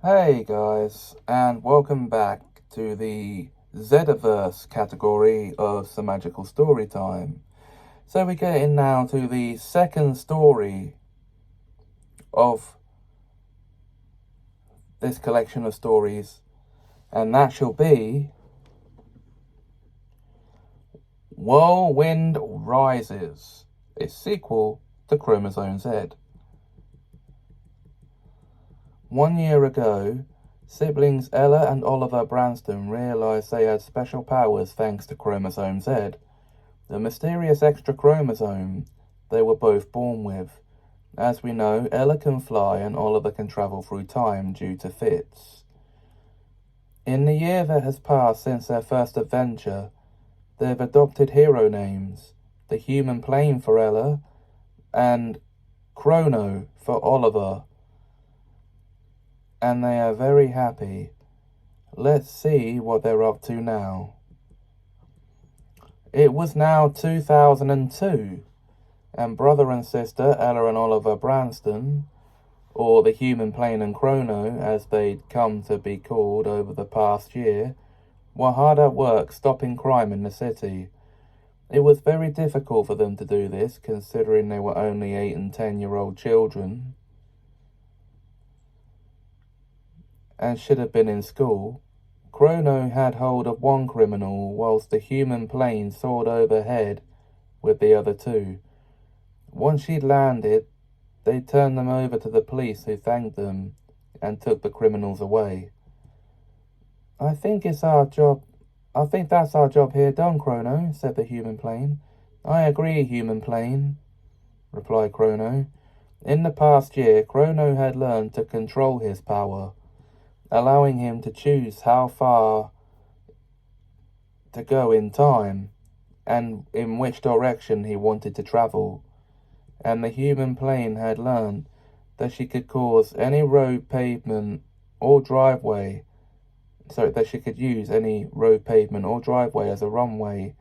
Hey guys, and welcome back to the Zedderverse category of some magical story time. So we're getting now to the second story of this collection of stories, and that shall be Whirlwind Rises, a sequel to Chromosome Z. 1 year ago, siblings Ella and Oliver Branston realized they had special powers thanks to Chromosome Z, the mysterious extra chromosome they were both born with. As we know, Ella can fly and Oliver can travel through time due to fits. In the year that has passed since their first adventure, they've adopted hero names, the human plane for Ella and Chrono for Oliver, and they are very happy. Let's see what they're up to now. It was now 2002, and brother and sister Ella and Oliver Branston, or the human plane and Chrono as they'd come to be called over the past year, were hard at work stopping crime in the city. It was very difficult for them to do this, considering they were only 8 and 10-year-old children and should have been in school. Chrono had hold of one criminal, whilst the human plane soared overhead with the other two. Once she'd landed, they turned them over to the police, who thanked them and took the criminals away. I think that's our job here done, Chrono, said the human plane. I agree, human plane, replied Chrono. In the past year, Chrono had learned to control his power, allowing him to choose how far to go in time and in which direction he wanted to travel. And the human plane had learned that she could cause any road, pavement, or driveway, that she could use any road, pavement, or driveway as a runway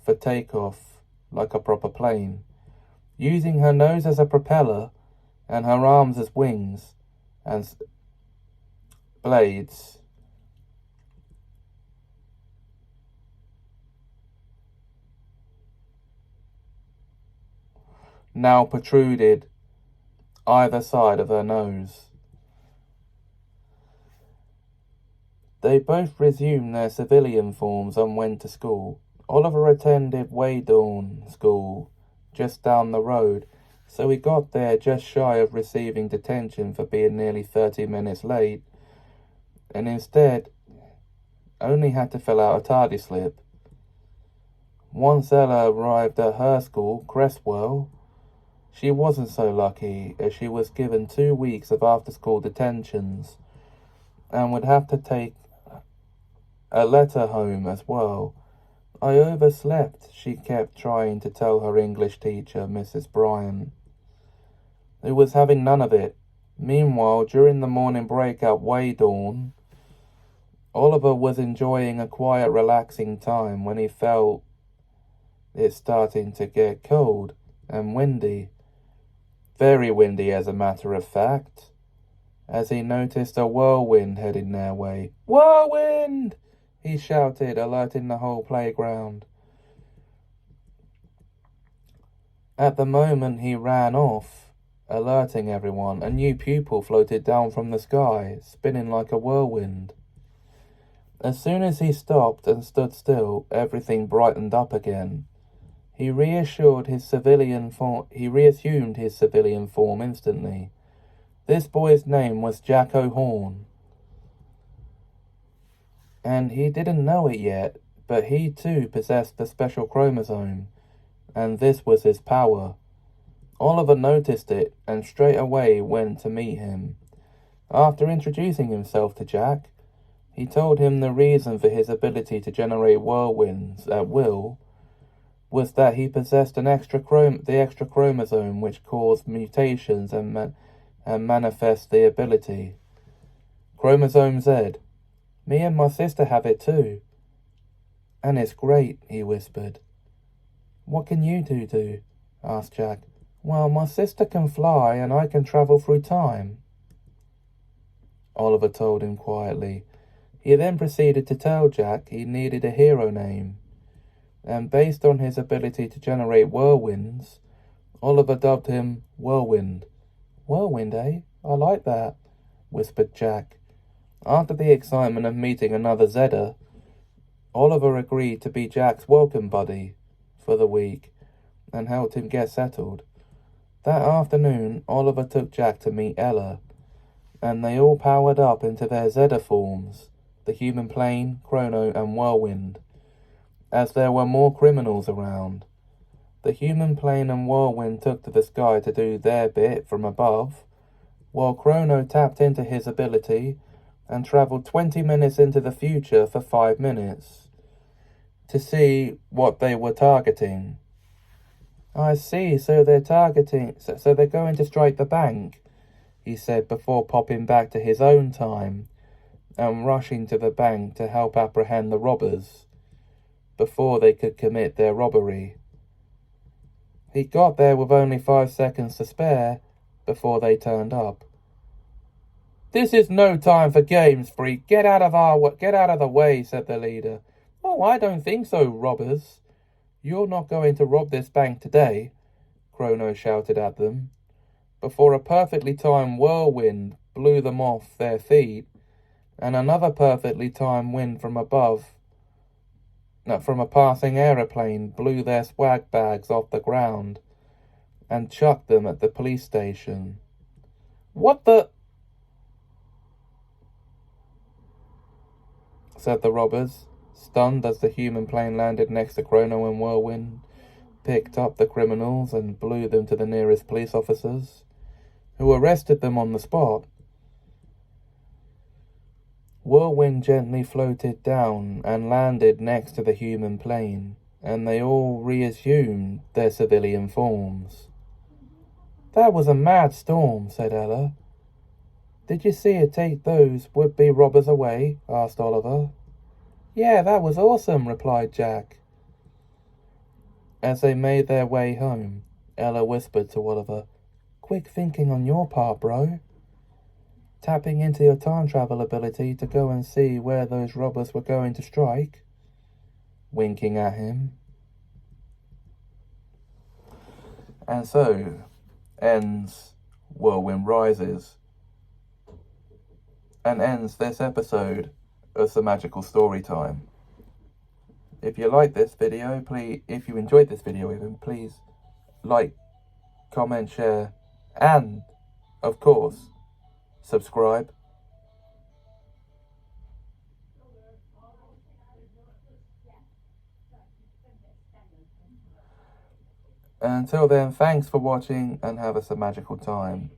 for takeoff like a proper plane, using her nose as a propeller and her arms as wings and blades. Now protruded either side of her nose. They both resumed their civilian forms and went to school. Oliver attended Whirlwind School just down the road, so he got there just shy of receiving detention for being nearly 30 minutes late, and instead only had to fill out a tardy slip. Once Ella arrived at her school, Cresswell, she wasn't so lucky, as she was given 2 weeks of after-school detentions and would have to take a letter home as well. I overslept, she kept trying to tell her English teacher, Mrs. Bryan, who was having none of it. Meanwhile, during the morning break at Whirlwind, Oliver was enjoying a quiet, relaxing time when he felt it starting to get cold and windy. Very windy, as a matter of fact, as he noticed a whirlwind heading their way. "Whirlwind!" he shouted, alerting the whole playground. At the moment he ran off, alerting everyone, a new pupil floated down from the sky, spinning like a whirlwind. As soon as he stopped and stood still, everything brightened up again. He reassumed his civilian form instantly. This boy's name was Jack O'Horn, and he didn't know it yet, but he too possessed the special chromosome, and this was his power. Oliver noticed it and straight away went to meet him. After introducing himself to Jack, he told him the reason for his ability to generate whirlwinds at will was that he possessed the extra chromosome, which caused mutations and manifests the ability. Chromosome Z. Me and my sister have it too. And it's great, he whispered. What can you two do? Asked Jack. Well, my sister can fly and I can travel through time. Oliver told him quietly. He then proceeded to tell Jack he needed a hero name, and based on his ability to generate whirlwinds, Oliver dubbed him Whirlwind. Whirlwind, eh? I like that, whispered Jack. After the excitement of meeting another Zedder, Oliver agreed to be Jack's welcome buddy for the week and helped him get settled. That afternoon, Oliver took Jack to meet Ella, and they all powered up into their Zedder forms, the human plane, Chrono, and Whirlwind, as there were more criminals around. The human plane and Whirlwind took to the sky to do their bit from above, while Chrono tapped into his ability and travelled 20 minutes into the future for 5 minutes to see what they were targeting. I see, so they're going to strike the bank, he said before popping back to his own time and rushing to the bank to help apprehend the robbers before they could commit their robbery. He got there with only 5 seconds to spare before they turned up. This is no time for games, freak. Get out of the way, said the leader. Oh, I don't think so, robbers. You're not going to rob this bank today, Chrono shouted at them, before a perfectly timed whirlwind blew them off their feet, and another perfectly timed wind from a passing aeroplane blew their swag bags off the ground and chucked them at the police station. What the? Said the robbers, stunned as the human plane landed next to Chrono and Whirlwind, picked up the criminals and blew them to the nearest police officers, who arrested them on the spot. Whirlwind gently floated down and landed next to the human plane, and they all reassumed their civilian forms. That was a mad storm, said Ella. Did you see it take those would-be robbers away? Asked Oliver. Yeah, that was awesome, replied Jack. As they made their way home, Ella whispered to Oliver, Quick thinking on your part, bro. Tapping into your time travel ability to go and see where those robbers were going to strike. Winking at him. And so ends Whirlwind Rises, and ends this episode of Some Magical Story Time. If you like this video, if you enjoyed this video even, please like, comment, share, and, of course, subscribe. Until then, thanks for watching and have a magical time.